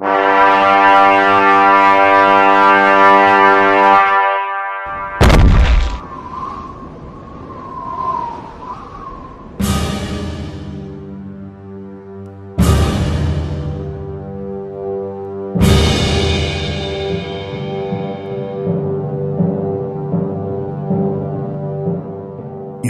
If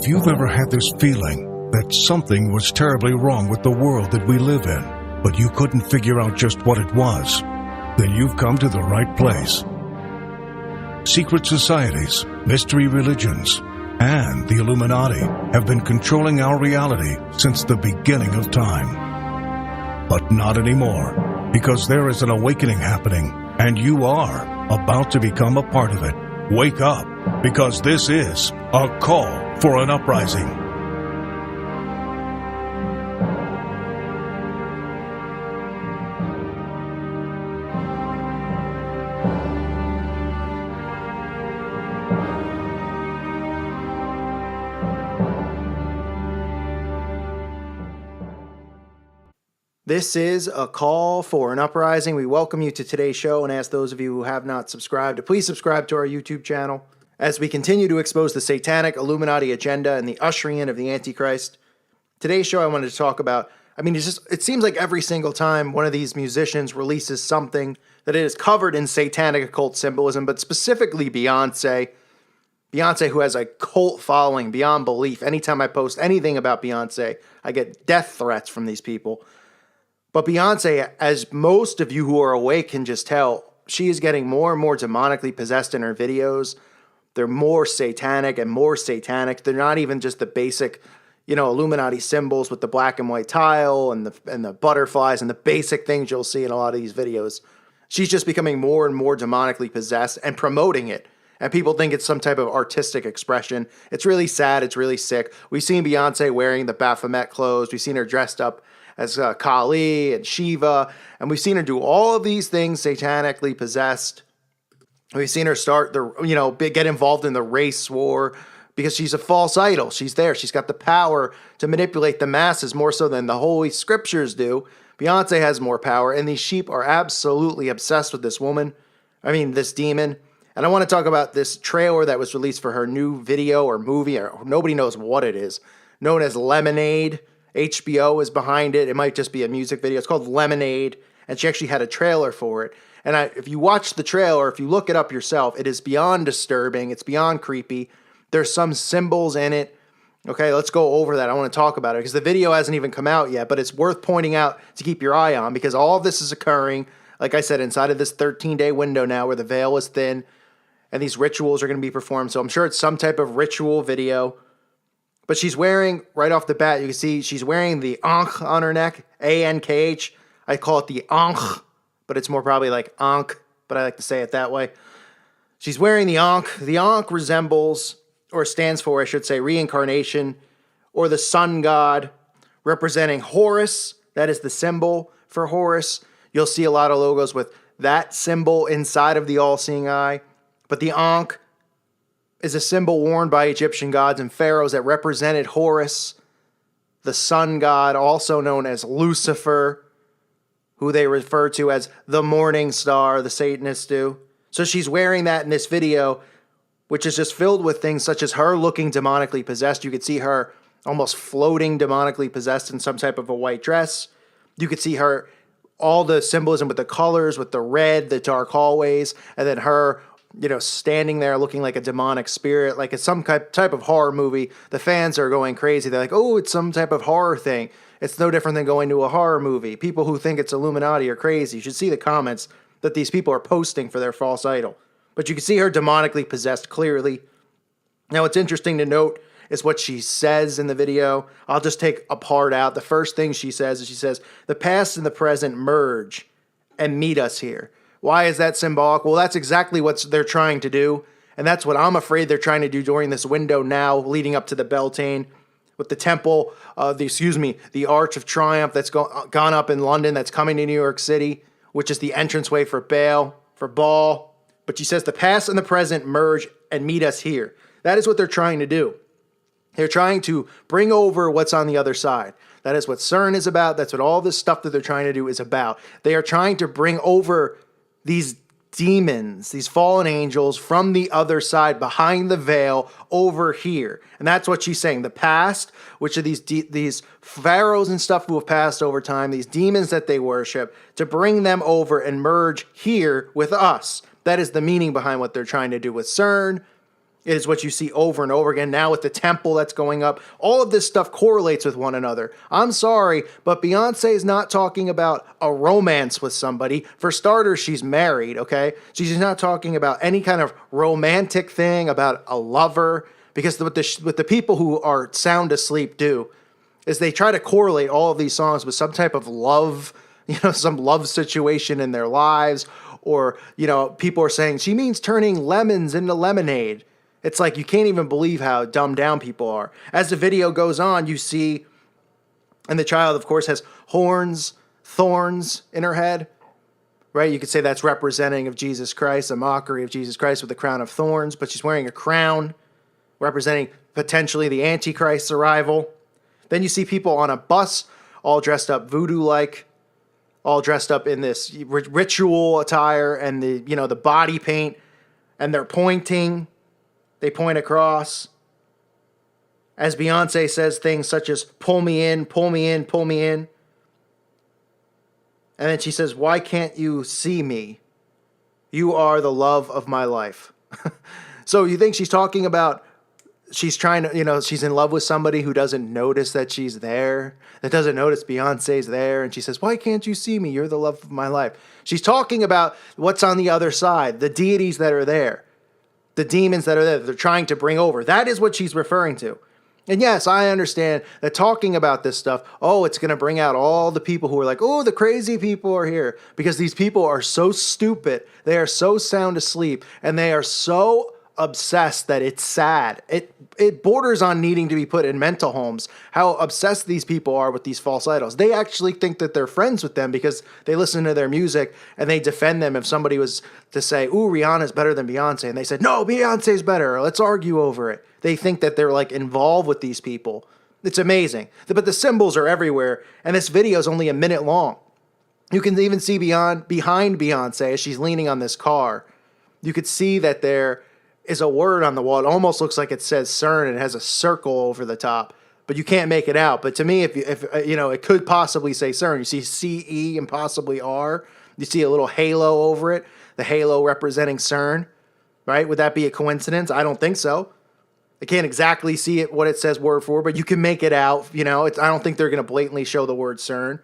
you've ever had this feeling that something was terribly wrong with the world that we live in, but you couldn't figure out just what it was, then you've come to the right place. Secret societies, mystery religions, and the Illuminati have been controlling our reality since the beginning of time. But not anymore, because there is an awakening happening, and you are about to become a part of it. Wake up, because this is a call for an uprising. This is a call for an uprising. We welcome you to today's show and ask those of you who have not subscribed to please subscribe to our YouTube channel as we continue to expose the satanic Illuminati agenda and the ushering in of the Antichrist. Today's show I wanted to talk about, it seems like every single time one of these musicians releases something that it is covered in satanic occult symbolism, but specifically Beyonce. Beyonce, who has a cult following beyond belief. Anytime I post anything about Beyonce, I get death threats from these people. But Beyonce, as most of you who are awake can just tell, she is getting more and more demonically possessed in her videos. They're more satanic and more satanic. They're not even just the basic, Illuminati symbols with the black and white tile and the butterflies and the basic things you'll see in a lot of these videos. She's just becoming more and more demonically possessed and promoting it. And people think it's some type of artistic expression. It's really sad. It's really sick. We've seen Beyonce wearing the Baphomet clothes. We've seen her dressed up as Kali and Shiva. And we've seen her do all of these things satanically possessed. We've seen her get involved in the race war because she's a false idol. She's there. She's got the power to manipulate the masses more so than the Holy Scriptures do. Beyonce has more power, and these sheep are absolutely obsessed with this woman. This demon. And I want to talk about this trailer that was released for her new video or movie, or nobody knows what it is, known as Lemonade. HBO is behind it. It might just be a music video. It's called Lemonade, and she actually had a trailer for it. And if you watch the trailer, if you look it up yourself, it is beyond disturbing. It's beyond creepy. There's some symbols in it. Okay, let's go over that. I want to talk about it because the video hasn't even come out yet, but it's worth pointing out to keep your eye on because all of this is occurring, like I said, inside of this 13-day window now where the veil is thin and these rituals are going to be performed. So I'm sure it's some type of ritual video. But she's wearing, right off the bat, you can see she's wearing the Ankh on her neck, A-N-K-H. I call it the Ankh, but it's more probably like Ankh, but I like to say it that way. She's wearing the Ankh. The Ankh resembles, or stands for, I should say, reincarnation, or the sun god, representing Horus. That is the symbol for Horus. You'll see a lot of logos with that symbol inside of the all-seeing eye. But the Ankh is a symbol worn by Egyptian gods and pharaohs that represented Horus, the sun god, also known as Lucifer, who they refer to as the morning star, the Satanists do. So she's wearing that in this video, which is just filled with things such as her looking demonically possessed. You could see her almost floating demonically possessed in some type of a white dress. You could see her, all the symbolism with the colors, with the red, the dark hallways, and then her standing there looking like a demonic spirit, like it's some type of horror movie. The fans are going crazy. They're like, oh, it's some type of horror thing. It's no different than going to a horror movie. People who think it's Illuminati are crazy. You should see the comments that these people are posting for their false idol. But you can see her demonically possessed clearly. Now, what's interesting to note is what she says in the video. I'll just take a part out. The first thing she says is she says, the past and the present merge and meet us here. Why is that symbolic? Well, that's exactly what they're trying to do. And that's what I'm afraid they're trying to do during this window now, leading up to the Beltane, with the temple, the Arch of Triumph that's gone up in London, that's coming to New York City, which is the entranceway for Baal. But she says the past and the present merge and meet us here. That is what they're trying to do. They're trying to bring over what's on the other side. That is what CERN is about. That's what all this stuff that they're trying to do is about. They are trying to bring over these demons, these fallen angels from the other side, behind the veil, over here. And that's what she's saying. The past, which are these pharaohs and stuff who have passed over time, these demons that they worship, to bring them over and merge here with us. That is the meaning behind what they're trying to do with CERN. It is what you see over and over again. Now with the temple that's going up, all of this stuff correlates with one another. I'm sorry, but Beyonce is not talking about a romance with somebody. For starters, she's married, okay? She's not talking about any kind of romantic thing, about a lover, because what the people who are sound asleep do is they try to correlate all of these songs with some type of love, some love situation in their lives, or, people are saying she means turning lemons into lemonade. It's like you can't even believe how dumbed down people are. As the video goes on, you see, and the child, of course, has thorns in her head, right? You could say that's representing of Jesus Christ, a mockery of Jesus Christ with a crown of thorns, but she's wearing a crown representing potentially the Antichrist's arrival. Then you see people on a bus all dressed up voodoo-like, all dressed up in this ritual attire and the body paint, and they're pointing. They point across. As Beyonce says things such as, pull me in, pull me in, pull me in. And then she says, why can't you see me? You are the love of my life. So you think she's talking about, she's trying to, she's in love with somebody who doesn't notice that she's there, that doesn't notice Beyonce's there. And she says, why can't you see me? You're the love of my life. She's talking about what's on the other side, the deities that are there. The demons that are there, that they're trying to bring over. That is what she's referring to. And yes, I understand that talking about this stuff, it's going to bring out all the people who are like, the crazy people are here. Because these people are so stupid. They are so sound asleep. And they are so obsessed that it's sad. It borders on needing to be put in mental homes, how obsessed these people are with these false idols. They actually think that they're friends with them because they listen to their music and they defend them. If somebody was to say, Rihanna's better than Beyonce, and they said, no, Beyonce's better, let's argue over it. They think that they're like involved with these people. It's amazing. But the symbols are everywhere, and this video is only a minute long. You can even see behind Beyonce as she's leaning on this car. You could see that there is a word on the wall. It almost looks like it says CERN and it has a circle over the top, but you can't make it out. But to me, if it could possibly say CERN. You see CE and possibly R. You see a little halo over it, the halo representing CERN, right? Would that be a coincidence? I don't think so. I can't exactly see it, what it says word for, but you can make it out. I don't think they're going to blatantly show the word CERN,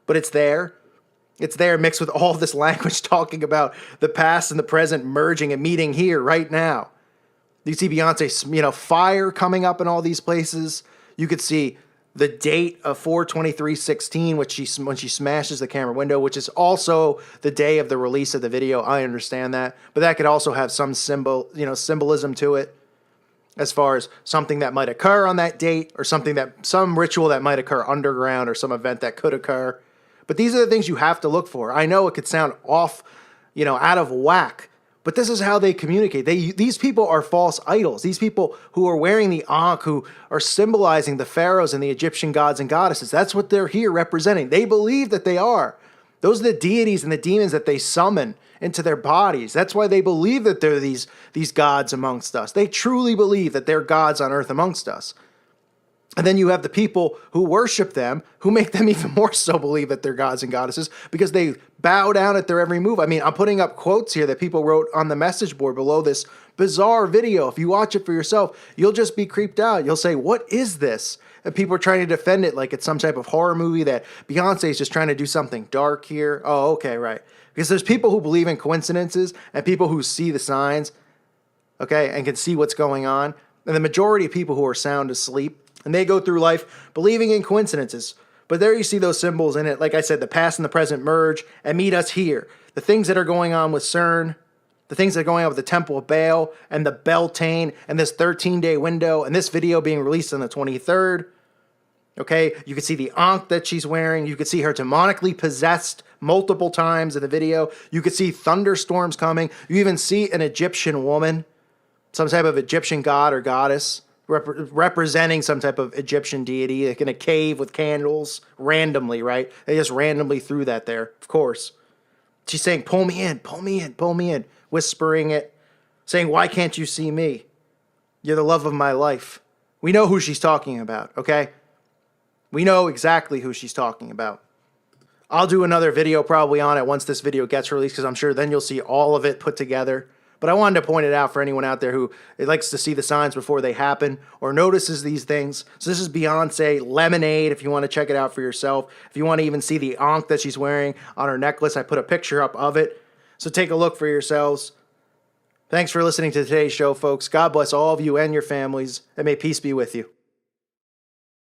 but it's there. It's there mixed with all this language talking about the past and the present merging and meeting here right now. You see Beyonce, fire coming up in all these places. You could see the date of 4/23/16, when she smashes the camera window, which is also the day of the release of the video. I understand that, but that could also have some symbolism to it, as far as something that might occur on that date, or some ritual that might occur underground, or some event that could occur. But these are the things you have to look for. I know it could sound off, out of whack, but this is how they communicate. These people are false idols. These people who are wearing the Ankh, who are symbolizing the pharaohs and the Egyptian gods and goddesses. That's what they're here representing. They believe that they are. Those are the deities and the demons that they summon into their bodies. That's why they believe that they're these gods amongst us. They truly believe that they're gods on earth amongst us. And then you have the people who worship them, who make them even more so believe that they're gods and goddesses, because they bow down at their every move. I mean, I'm putting up quotes here that people wrote on the message board below this bizarre video. If you watch it for yourself, you'll just be creeped out. You'll say, what is this? And people are trying to defend it like it's some type of horror movie, that Beyonce is just trying to do something dark here. Oh, okay, right. Because there's people who believe in coincidences and people who see the signs, okay, and can see what's going on. And the majority of people who are sound asleep, and they go through life believing in coincidences. But there you see those symbols in it. Like I said, the past and the present merge and meet us here. The things that are going on with CERN, the things that are going on with the Temple of Baal and the Beltane and this 13-day window, and this video being released on the 23rd. Okay, you can see the Ankh that she's wearing. You can see her demonically possessed multiple times in the video. You can see thunderstorms coming. You even see an Egyptian woman, some type of Egyptian god or goddess, representing some type of Egyptian deity, like in a cave with candles, randomly, right? They just randomly threw that there, of course. She's saying, pull me in, pull me in, pull me in, whispering it, saying, why can't you see me? You're the love of my life. We know who she's talking about, okay? We know exactly who she's talking about. I'll do another video probably on it once this video gets released, because I'm sure then you'll see all of it put together. But I wanted to point it out for anyone out there who likes to see the signs before they happen or notices these things. So this is Beyonce Lemonade, if you want to check it out for yourself. If you want to even see the ankh that she's wearing on her necklace, I put a picture up of it. So take a look for yourselves. Thanks for listening to today's show, folks. God bless all of you and your families, and may peace be with you.